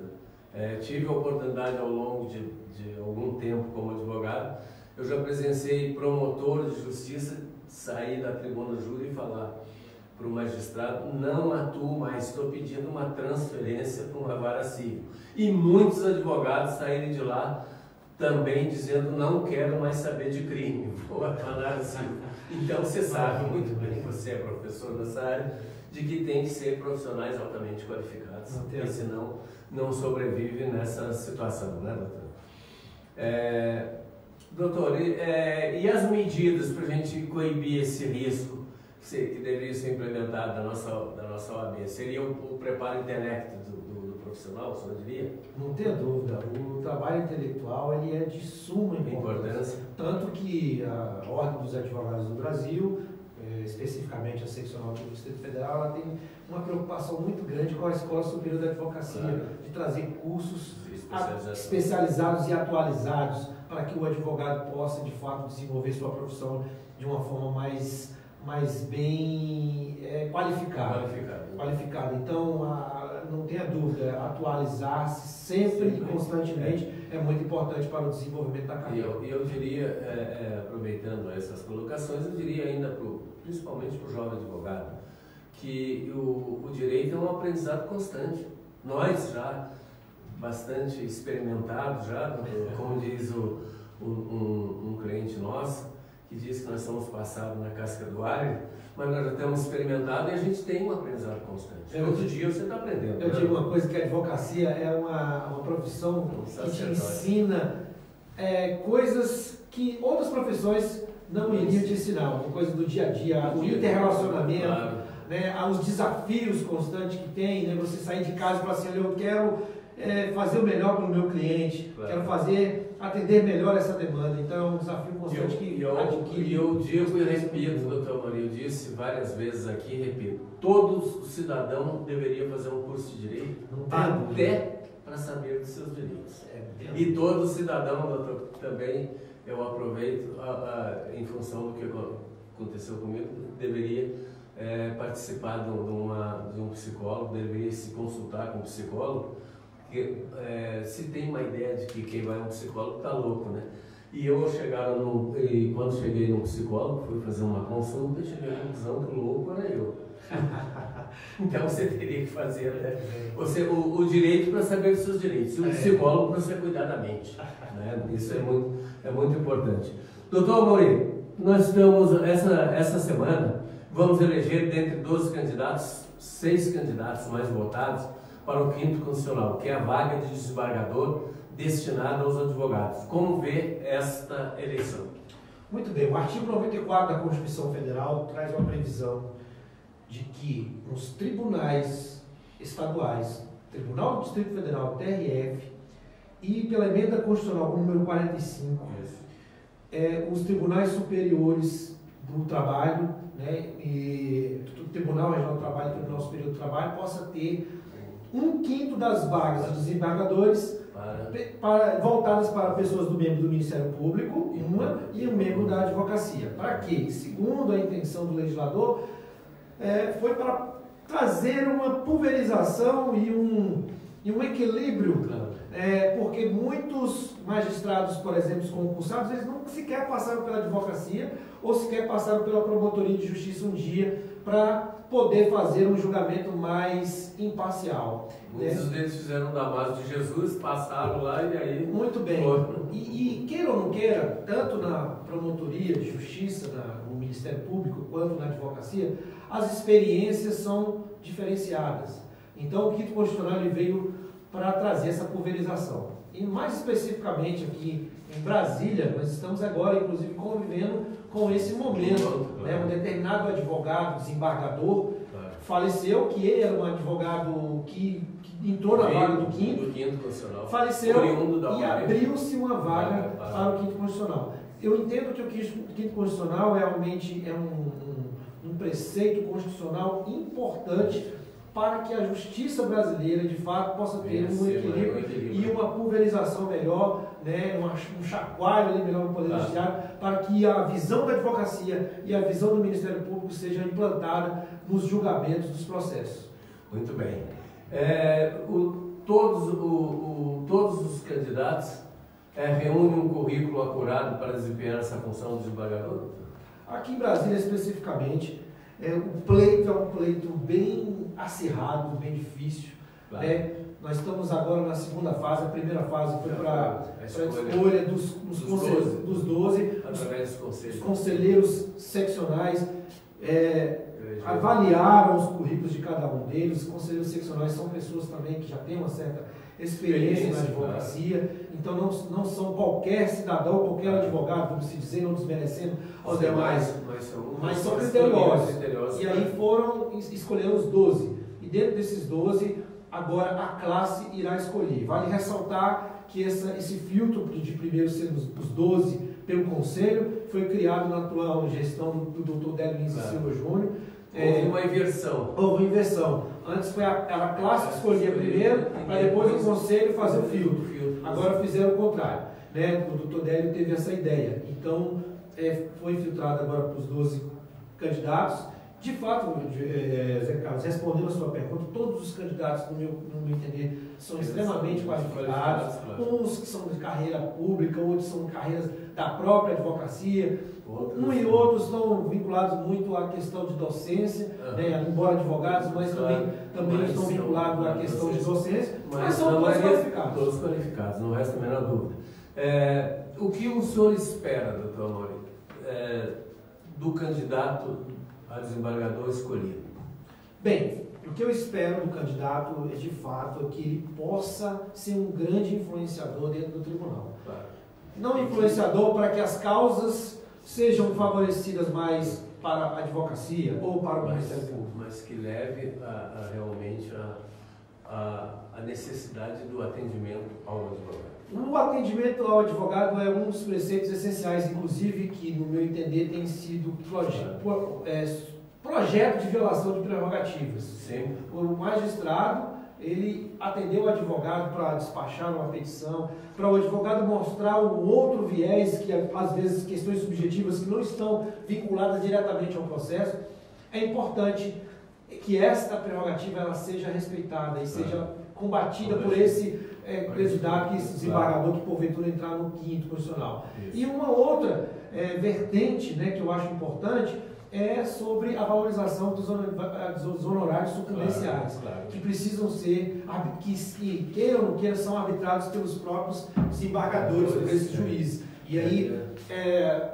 Tive a oportunidade ao longo de algum tempo como advogado, eu já presenciei promotores de justiça sair da tribuna do júri e falar para o magistrado: não atuo mais, estou pedindo uma transferência para uma vara civil. E muitos advogados saírem de lá também dizendo: não quero mais saber de crime, vou atuar na vara civil. Então você sabe muito bem, você é professor dessa área, de que tem que ser profissionais altamente qualificados, porque senão não sobrevive nessa situação, né, doutor? Doutor, e as medidas para a gente coibir esse risco que deveria ser implementado da nossa OAB? Seria o preparo intelecto do profissional, o senhor diria? Não tenha dúvida. O trabalho intelectual ele é de suma importância. Tanto que a Ordem dos Advogados do Brasil, especificamente a seccional do Distrito Federal, ela tem uma preocupação muito grande com a Escola Superior da Advocacia, de trazer cursos especializados e atualizados para que o advogado possa, de fato, desenvolver sua profissão de uma forma mais bem qualificada. Então, não tenha dúvida, atualizar-se sempre e constantemente é muito importante para o desenvolvimento da carreira. E eu diria, aproveitando essas colocações, eu diria ainda, principalmente para o jovem advogado, que o direito é um aprendizado constante. Nós já, bastante experimentados, já, como diz um cliente nosso, que diz que nós somos passados na casca do alho, mas nós já temos experimentado e a gente tem um aprendizado constante. Todo dia você está aprendendo. Eu digo uma coisa, que a advocacia é uma profissão que te ensina coisas que outras profissões não iriam te ensinar, uma coisa do dia a dia, o interrelacionamento, claro, né, os desafios constantes que tem, né, você sair de casa e falar assim, eu quero fazer o melhor para o meu cliente, claro, quero atender melhor essa demanda. Então é um desafio constante que adquire. E eu digo e repito, doutor Maria, eu disse várias vezes aqui e repito, todo cidadão deveria fazer um curso de direito, até para saber dos seus direitos. E todo cidadão, doutor, também eu aproveito, em função do que aconteceu comigo, deveria participar de um psicólogo, deveria se consultar com um psicólogo. Porque, se tem uma ideia de que quem vai a um psicólogo está louco, né? E quando cheguei no psicólogo, fui fazer uma consulta, cheguei à conclusão que o louco era eu. Então você teria que fazer, né? O direito para saber dos seus direitos, e o psicólogo para você cuidar da mente, né? Isso é muito importante. Doutor Amorim, nós estamos, essa semana, vamos eleger dentre 12 candidatos, 6 candidatos mais votados para o 5º Constitucional, que é a vaga de desembargador destinada aos advogados. Como vê esta eleição? Muito bem, o artigo 94 da Constituição Federal traz uma previsão de que os tribunais estaduais, Tribunal do Distrito Federal, TRF, e pela emenda constitucional número 45, os tribunais superiores do trabalho, né, e o Tribunal Regional do Trabalho e o Tribunal Superior do Trabalho possa ter 1/5 das vagas dos desembargadores voltadas para pessoas do membro do Ministério Público, e um membro da advocacia. Para quê? Segundo a intenção do legislador, foi para trazer uma pulverização e um equilíbrio, porque muitos magistrados, por exemplo, concursados, eles não sequer passaram pela advocacia ou sequer passaram pela promotoria de justiça um dia para poder fazer um julgamento mais imparcial. Muitos deles fizeram da base de Jesus, passaram lá e aí... Muito bem. E queira ou não queira, tanto na promotoria de justiça, no Ministério Público, quanto na advocacia, as experiências são diferenciadas. Então, o 5º Constitucional ele veio para trazer essa pulverização. E mais especificamente aqui em Brasília, nós estamos agora, inclusive, convivendo com esse momento. Um determinado advogado, desembargador, faleceu, que ele era um advogado que entrou na vaga do 5º Constitucional, faleceu e abriu-se uma vaga para o 5º Constitucional. Eu entendo que o 5º Constitucional realmente é um preceito constitucional importante para que a justiça brasileira, de fato, possa ter um equilíbrio e uma pulverização melhor, né, um chacoalho ali melhor no Poder Judiciário, para que a visão da advocacia e a visão do Ministério Público seja implantada nos julgamentos dos processos. Muito bem. Todos os candidatos reúnem um currículo acurado para desempenhar essa função de desembargador? Aqui em Brasília, especificamente, o pleito é um pleito bem acirrado, bem difícil. Claro. Né? Nós estamos agora na segunda fase. A primeira fase foi para a escolha dos 12, através dos conselheiros seccionais. Avaliaram os currículos de cada um deles. Os conselheiros seccionais são pessoas também que já têm uma certa experiência na advocacia, claro. Então não são qualquer cidadão, qualquer advogado, vamos dizer, não desmerecendo aos demais, mas são criteriosos. E aí escolheram os 12, e dentro desses 12, agora a classe irá escolher. Vale ressaltar que esse filtro de primeiro ser os 12 pelo Conselho foi criado na atual gestão do Dr. Délio Lins Silva Júnior. Houve uma inversão. Houve uma inversão. Antes foi a classe que escolhia primeiro, para depois o Conselho fazer o filtro. Agora fizeram o contrário. Né? O doutor Délio teve essa ideia. Então, foi filtrado agora para os 12 candidatos De fato, Zé Carlos, respondendo a sua pergunta, todos os candidatos, no meu entender, são extremamente qualificados, uns que são de carreira pública, outros são de carreiras da própria advocacia, um e outros estão vinculados muito à questão de docência, né, embora advogados, mas também estão vinculados à questão de docência, mas são todos qualificados. Todos qualificados, não resta a menor dúvida. O que o senhor espera, doutor Amorim, do candidato a desembargador escolhido? Bem, o que eu espero do candidato é, de fato, que ele possa ser um grande influenciador dentro do tribunal. Claro. Não influenciador para que as causas sejam favorecidas mais para a advocacia ou para o Ministério Público. Mas que leve realmente a necessidade do atendimento ao advogado. O atendimento ao advogado é um dos preceitos essenciais, inclusive, que, no meu entender, tem sido projeto de violação de prerrogativas. Sim. O magistrado, ele atendeu o advogado para despachar uma petição, para o advogado mostrar um outro viés, que às vezes questões subjetivas que não estão vinculadas diretamente ao processo. É importante que esta prerrogativa ela seja respeitada e seja combatida por esse candidato, esse desembargador que porventura entrar no quinto constitucional. E uma outra vertente, né, que eu acho importante é sobre a valorização dos honorários sucumbenciais, que precisam ser, que queiram ou não queiram, são arbitrados pelos próprios desembargadores, por esses juízes. E aí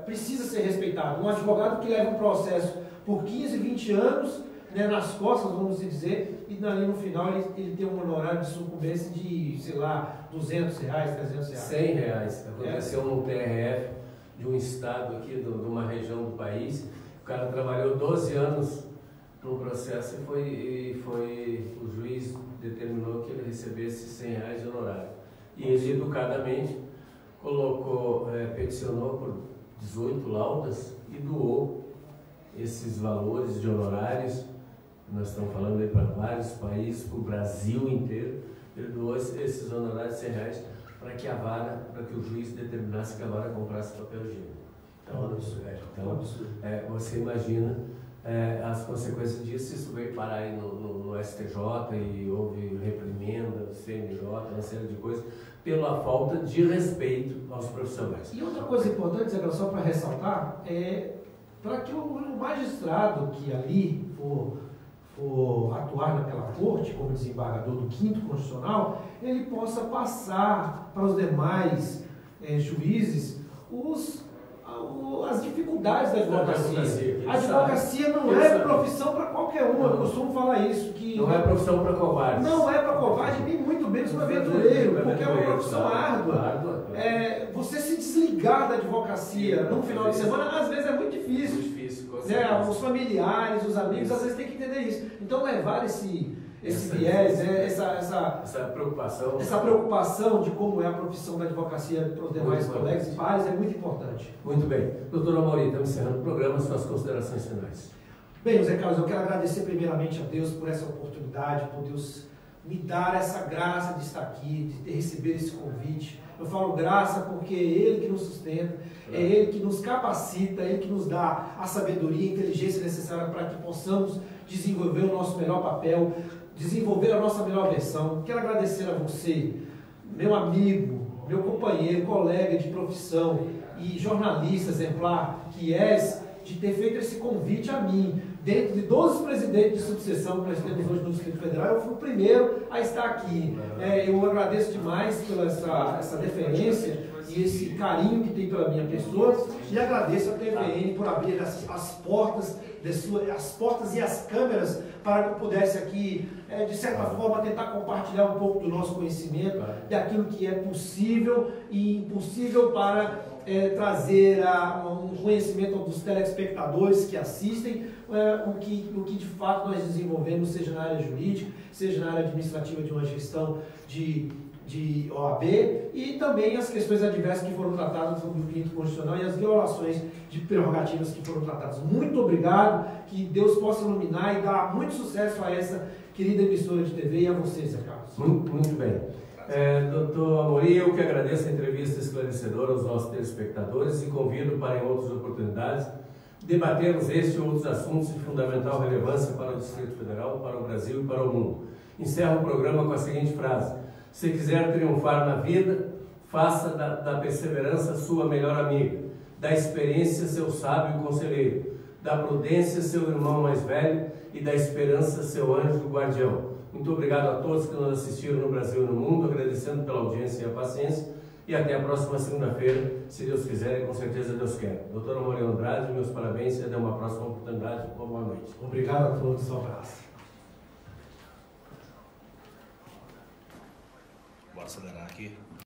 precisa ser respeitado. Um advogado que leva um processo por 15, 20 anos, né, nas costas, vamos dizer, e ali no final ele tem um honorário de sucumbência de, sei lá, R$200, R$300. R$100. Aconteceu no TRF de um estado aqui, de uma região do país. O cara trabalhou 12 anos no processo e o juiz determinou que ele recebesse R$100 de honorário. E ele educadamente peticionou por 18 laudas e doou esses valores de honorários. Nós estamos falando aí para vários países, para o Brasil inteiro. Ele doou esses honorários de R$100 para que o juiz determinasse que a vara comprasse papel higiênico. Então, você imagina as consequências disso. Isso veio parar aí no STJ e houve reprimenda, CNJ, uma série de coisas, pela falta de respeito aos profissionais. E outra coisa importante, Zé, só para ressaltar, para que o magistrado que ali for atuar naquela corte como desembargador do quinto constitucional, ele possa passar para os demais juízes as dificuldades da advocacia. A advocacia não é profissão para qualquer um, eu costumo falar isso. Não é profissão para covarde. Não é para covarde, nem muito menos para aventureiro, porque é uma profissão árdua. Você se desligar da advocacia num final de semana, às vezes é muito difícil. Os familiares, os amigos, às vezes tem que entender isso. Então levar esse viés, essa preocupação de como é a profissão da advocacia para os demais colegas e pares é muito importante. Muito bem. Doutor Amorim, estamos encerrando o programa, suas considerações finais. Bem, Zé Carlos, eu quero agradecer primeiramente a Deus por essa oportunidade, por Deus me dar essa graça de estar aqui, de receber esse convite. Eu falo graça porque é Ele que nos sustenta, é Ele que nos capacita, é Ele que nos dá a sabedoria e a inteligência necessária para que possamos desenvolver o nosso melhor papel, desenvolver a nossa melhor versão. Quero agradecer a você, meu amigo, meu companheiro, colega de profissão e jornalista exemplar que és, de ter feito esse convite a mim. Dentro de 12 presidentes de subseção que nós temos hoje no Distrito Federal, eu fui o primeiro a estar aqui. Eu agradeço demais pela essa deferência e esse carinho que tem pela minha pessoa, e agradeço a TVN por abrir as portas e as câmeras para que eu pudesse aqui, de certa forma, tentar compartilhar um pouco do nosso conhecimento, daquilo que é possível e impossível para trazer um conhecimento dos telespectadores que assistem, o que de fato nós desenvolvemos, seja na área jurídica, seja na área administrativa de uma gestão de OAB, e também as questões adversas que foram tratadas no quinto constitucional e as violações de prerrogativas que foram tratadas. Muito obrigado, que Deus possa iluminar e dar muito sucesso a essa querida emissora de TV e a vocês, Zé Carlos. Muito bem. Doutor Amorim, eu que agradeço a entrevista esclarecedora aos nossos telespectadores e convido para em outras oportunidades Debatemos este e outros assuntos de fundamental relevância para o Distrito Federal, para o Brasil e para o mundo. Encerro o programa com a seguinte frase: se quiser triunfar na vida, faça da perseverança sua melhor amiga, da experiência seu sábio conselheiro, da prudência seu irmão mais velho e da esperança seu anjo guardião. Muito obrigado a todos que nos assistiram no Brasil e no mundo, agradecendo pela audiência e a paciência, e até a próxima segunda-feira, se Deus quiser, e com certeza Deus quer. Doutora Maria Andrade, meus parabéns e até uma próxima oportunidade. Boa noite. Obrigado a todos, um abraço. Bora acelerar aqui.